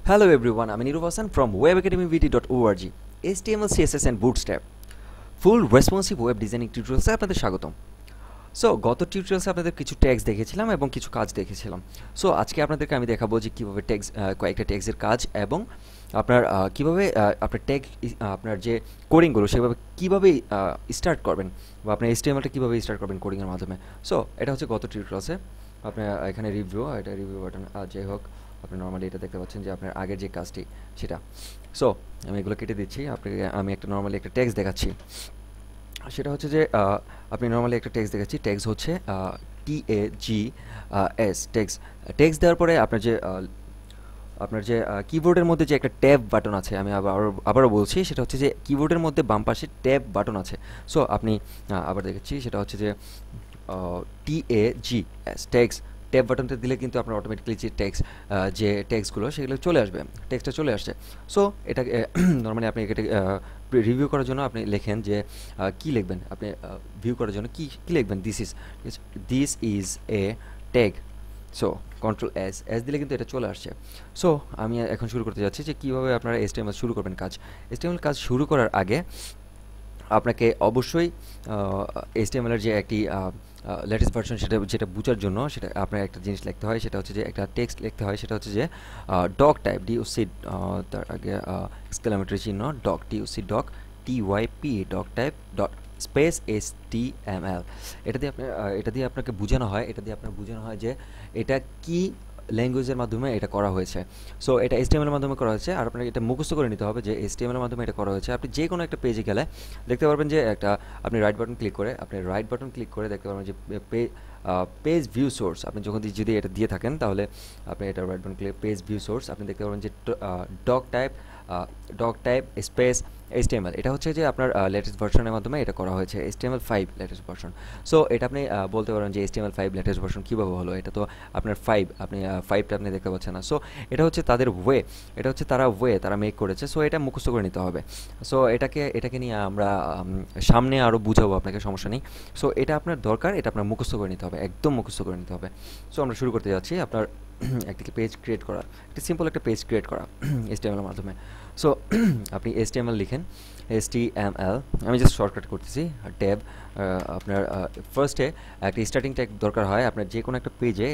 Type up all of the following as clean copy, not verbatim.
Hello everyone, I'm Nirup Hasan from webacademyvt.org. HTML, CSS and Bootstrap. Full responsive web designing টিউটোরিয়ালসে আপনাদের স্বাগতম। So গত টিউটোরিয়ালসে আপনাদের কিছু ট্যাগস দেখেছিলাম এবং কিছু কাজ দেখেছিলাম। সো আজকে আপনাদেরকে আমি দেখাবো যে কীভাবে ট্যাগস কয়েকটা ট্যাগসের কাজ এবং আপনার কীভাবে আপনার ট্যাগ আপনার যে কোডিংগুলো সেভাবে কীভাবে স্টার্ট করবেন বা আপনার HTMLটা কীভাবে স্টার্ট করবেন কোডিংয়ের মাধ্যমে। সো এটা হচ্ছে গত টিউটোরিয়ালসে আপনার এখানে রিভিউ, এটা রিভিউ বাটন, যাই হোক আপনি নর্মালি এটা দেখতে পাচ্ছেন যে আপনার আগের যে কাজটি সেটা। সো আমি এগুলো কেটে দিচ্ছি, আপনাকে আমি একটা নর্মালি একটা ট্যাগস দেখাচ্ছি। সেটা হচ্ছে যে আপনি নর্মালি একটা টেক্সট দেখাচ্ছি, টেক্সট হচ্ছে TAGS টেক্সট দেওয়ার পরে আপনার যে কিবোর্ডের মধ্যে যে একটা ট্যাব বাটন আছে, আমি আবারও বলছি, সেটা হচ্ছে যে কিবোর্ডের মধ্যে বাম পাশে ট্যাব বাটন আছে। সো আপনি আবার দেখাচ্ছি, সেটা হচ্ছে যে TAGS টেক্সট ট্যাব বাটনটা দিলে কিন্তু আপনার অটোমেটিক্যালি যে টেক্সটগুলো সেগুলো চলে আসবে, টেক্সটটা চলে আসছে। সো এটাকে নর্মালি আপনি এটা রিভিউ করার জন্য আপনি লেখেন যে কী লিখবেন, আপনি ভিউ করার জন্য কী লিখবেন, this is a tag. So control S দিলে কিন্তু এটা চলে আসছে। সো আমি এখন শুরু করতে যাচ্ছি যে কীভাবে আপনারা HTML শুরু করবেন কাজ। HTML কাজ শুরু করার আগে আপনাকে অবশ্যই HTML এর যে একটি লেটেস্ট ভার্সন যেটা বোঝার জন্য সেটা আপনার একটা জিনিস লিখতে হয়, সেটা হচ্ছে যে একটা টেক্সট লিখতে হয়, সেটা হচ্ছে যে ডক টাইপ, DOC, তার আগে এক্সক্লেমেটরি চিহ্ন, doc, DOC doc, TYP doc type dot space HTML। এটা দিয়ে আপনাকে বোঝানো হয় যে এটা কি ল্যাঙ্গুয়েজের মাধ্যমে এটা করা হয়েছে। সো এটা HTML এর মাধ্যমে করা হয়েছে, আর আপনাকে এটা মুখস্থ করে নিতে হবে যে HTML এর মাধ্যমে এটা করা হয়েছে। আপনি যে কোনো একটা পেজে গেলে দেখতে পারবেন যে আপনি রাইট বাটন ক্লিক করে দেখতে পারবেন যে পেজ ভিউ সোর্স, আপনি যদি এটা দিয়ে থাকেন তাহলে আপনি এটা right button click page view source, আপনি দেখতে পারবেন যে ডক টাইপ স্পেস HTML। এটা হচ্ছে যে আপনার লেটেস্ট ভার্সনের মাধ্যমে এটা করা হয়েছে, HTML5 লেটেস্ট ভার্সন। সো এটা আপনি বলতে পারেন যে HTML5 লেটেস্ট ভার্সন কীভাবে হলো, এটা তো আপনার 5, আপনি 5টা আপনি দেখতে পাচ্ছেন না। সো এটা হচ্ছে তাদের তারা মেক করেছে। সো এটা মুখস্থ করে নিতে হবে। সো এটাকে নিয়ে আমরা সামনে আরও বুঝাবো আপনাকে, সমস্যা নেই। সো এটা আপনার দরকার, এটা আপনার মুখস্থ করে নিতে হবে, একদম মুখস্থ করে নিতে হবে। সো আমরা শুরু করতে যাচ্ছি আপনার একটি পেজ ক্রিয়েট করা, সিম্পল একটা পেজ ক্রিয়েট করা HTML এর মাধ্যমে। সো আপনি HTML লিখেন, HTML, আমি জাস্ট শর্টকাট করতেছি, ট্যাব। আপনার ফার্স্টে একটা স্টার্টিং ট্যাগ দরকার হয় আপনার যে কোনো একটা পেজে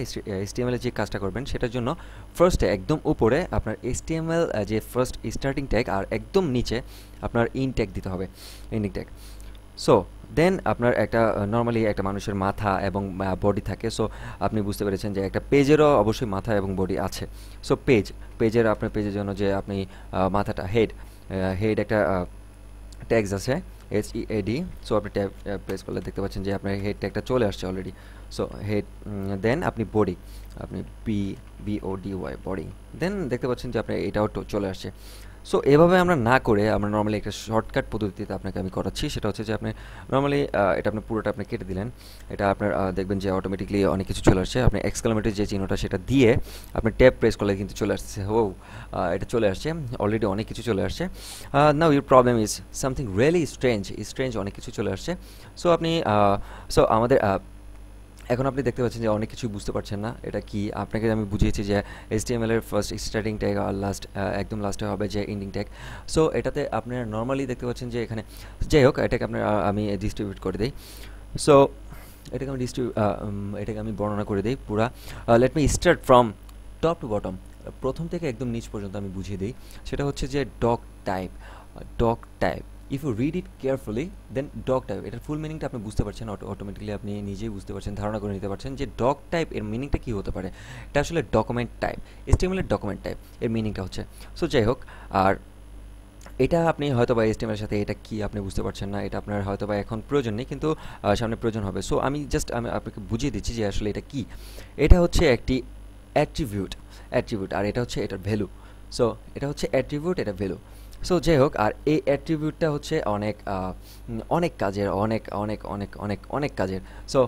HTML এর যে কাজটা করবেন সেটার জন্য। ফার্স্টে একদম উপরে আপনার HTML যে ফার্স্ট স্টার্টিং ট্যাগ, আর একদম নিচে আপনার ইন্ড ট্যাগ দিতে হবে, ইন্ডিং ট্যাগ। সো দেন আপনার নর্মালি একটা মানুষের মাথা এবং বডি থাকে। সো আপনি বুঝতে পেরেছেন যে একটা পেজেরও অবশ্যই মাথা এবং বডি আছে। সো আপনার পেজের জন্য যে আপনি মাথাটা হেড একটা ট্যাগস আছে, HEAD। সো আপনি ট্যাব প্রেস করলে দেখতে পাচ্ছেন যে আপনার হেড ট্যাগটা চলে আসছে অলরেডি। সো হেড, দেন আপনি বডি, আপনি BODY বডি, দেন দেখতে পাচ্ছেন যে আপনার এটাও চলে আসছে। সো এভাবে আমরা না করে আমরা নর্মালি একটা শর্টকাট পদ্ধতিতে আপনাকে আমি করাচ্ছি, সেটা হচ্ছে যে আপনি নর্মালি এটা আপনি পুরোটা আপনি কেটে দিলেন, এটা আপনার দেখবেন যে অটোমেটিকলি অনেক কিছু চলে আসছে। আপনি এক্সক্লেমেটরি যে চিহ্নটা সেটা দিয়ে আপনি ট্যাব প্রেস করলে কিন্তু চলে আসছে। এটা চলে আসছে অলরেডি, অনেক কিছু চলে আসছে। Now your problem is something really strange, অনেক কিছু চলে আসছে। সো আমাদের এখন আপনি দেখতে পাচ্ছেন যে অনেক কিছুই বুঝতে পারছেন না এটা কি। আপনাকে আমি বুঝিয়েছি যে HTML এর ফার্স্ট স্টার্টিং ট্যাগ আর একদম লাস্টে হবে যে এন্ডিং ট্যাগ। সো এটাতে আপনারা নর্মালি দেখতে পাচ্ছেন যে এখানে, যাই হোক, এটাকে আমি ডিস্ট্রিবিউট করে দিই। সো এটাকে আমি বর্ণনা করে দিই পুরা। Let me start from top to bottom, প্রথম থেকে একদম নিচ পর্যন্ত আমি বুঝিয়ে দিই। সেটা হচ্ছে যে doc type, if you read it carefully then doc type, এটার ফুল মিনিংটা আপনি বুঝতে পারছেন, অটোমেটিক্যালি আপনি নিজেই বুঝতে পারছেন, ধারণা করে নিতে পারছেন যে ডক টাইপ এর মিনিংটা কী হতে পারে। এটা আসলে ডকুমেন্ট টাইপ, HTML এর ডকুমেন্ট টাইপ এর মিনিংটা হচ্ছে। সো যাই হোক, আর এটা আপনি হয়তো বা HTML এর সাথে এটা কি আপনি বুঝতে পারছেন না, এটা আপনার হয়তো বা এখন প্রয়োজন নেই, কিন্তু সামনে প্রয়োজন হবে। সো আমি আপনাকে বুঝিয়ে দিচ্ছি যে আসলে এটা কি। এটা হচ্ছে একটি অ্যাট্রিবিউট, আর এটা হচ্ছে এটার ভ্যালু। সো এটা হচ্ছে অ্যাট্রিবিউট, এটা ভ্যালু। সো যাই হোক, আর এই অ্যাট্রিবিউটটা হচ্ছে অনেক কাজের, অনেক কাজের। সো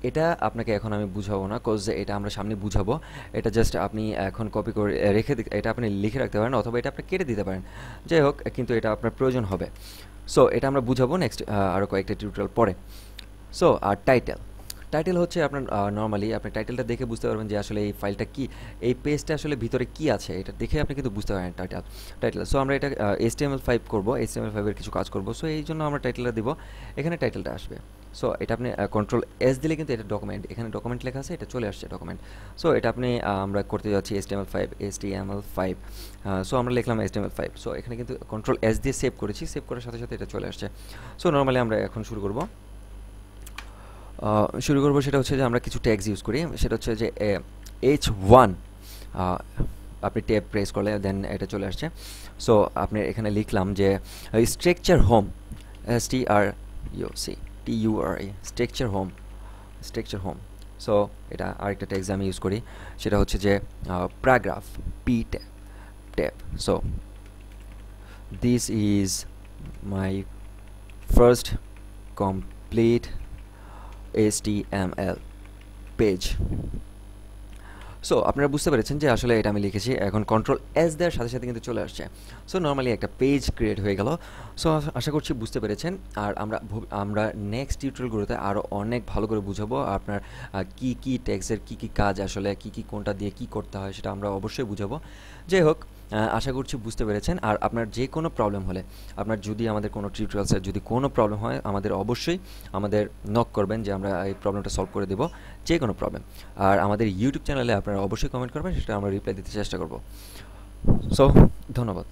এটা আপনাকে এখন আমি বুঝাবো না, কজ এটা আমরা সামনে বুঝাবো। এটা জাস্ট আপনি এখন কপি করে এটা আপনি লিখে রাখতে পারেন, অথবা এটা আপনি কেটে দিতে পারেন, যাই হোক, কিন্তু এটা আপনার প্রয়োজন হবে। সো এটা আমরা বুঝাবো নেক্সট আরও কয়েকটা টিউটোরিয়াল পরে। সো আর টাইটেল হচ্ছে আপনার নরমালি আপনি টাইটেলটা দেখে বুঝতে পারবেন যে আসলে এই ফাইলটা কি, এই পেজটা আসলে ভিতরে কি আছে, এটা দেখে আপনি কিন্তু বুঝতে পারেন টাইটেল। সো আমরা এটা HTML5 করব, HTML5 এর কিছু কাজ করব। সো এই জন্য আমরা টাইটেলটা দিব, এখানে টাইটেলটা আসবে। সো এটা আপনি Ctrl+S দিলে কিন্তু এটা ডকুমেন্ট, এখানে ডকুমেন্ট লেখা আছে, এটা চলে আসছে ডকুমেন্ট। সো এটা আপনি আমরা করতে যাচ্ছি HTML5। সো আমরা লিখলাম HTML5। সো এখানে কিন্তু Ctrl+S দিয়ে সেভ করেছি, সেভ করার সাথে সাথে এটা চলে আসছে। সো নরমালি আমরা এখন শুরু করব। সেটা হচ্ছে যে আমরা কিছু ট্যাগস ইউজ করি, সেটা হচ্ছে যে H1 আপনি ট্যাব প্রেস করলে দেন এটা চলে আসছে। সো আপনি এখানে লিখলাম যে structure home, structure home. So এটা আরেকটা ট্যাগস আমি ইউজ করি, সেটা হচ্ছে যে paragraph, tab. So this is my first complete HTML page. So আপনারা বুঝতে পেরেছেন যে আসলে এটা আমি লিখেছি, এখন Ctrl+S দেওয়ার সাথে সাথে কিন্তু চলে আসছে। সো নর্মালি একটা পেজ ক্রিয়েট হয়ে গেল। সো আশা করছি বুঝতে পেরেছেন। আর আমরা নেক্সট টিউটোরিয়ালগুলোতে আরও অনেক ভালো করে বুঝাবো আপনার কি টেক্সটের কি কাজ, আসলে কি কোনটা দিয়ে কি করতে হয় সেটা আমরা অবশ্যই বুঝাবো। যাই হোক, আশা করছি বুঝতে পেরেছেন। আর আপনার যে কোনো প্রবলেম হলে, আপনার যদি আমাদের কোনো টিউটোরিয়ালসের যদি কোনো প্রবলেম হয়, অবশ্যই আমাদের নক করবেন যে আমরা এই প্রবলেমটা সলভ করে দেবো, যে কোনো প্রবলেম। আর আমাদের ইউটিউব চ্যানেলে আপনারা অবশ্যই কমেন্ট করবেন, সেটা আমরা রিপ্লাই দিতে চেষ্টা করব। সো ধন্যবাদ।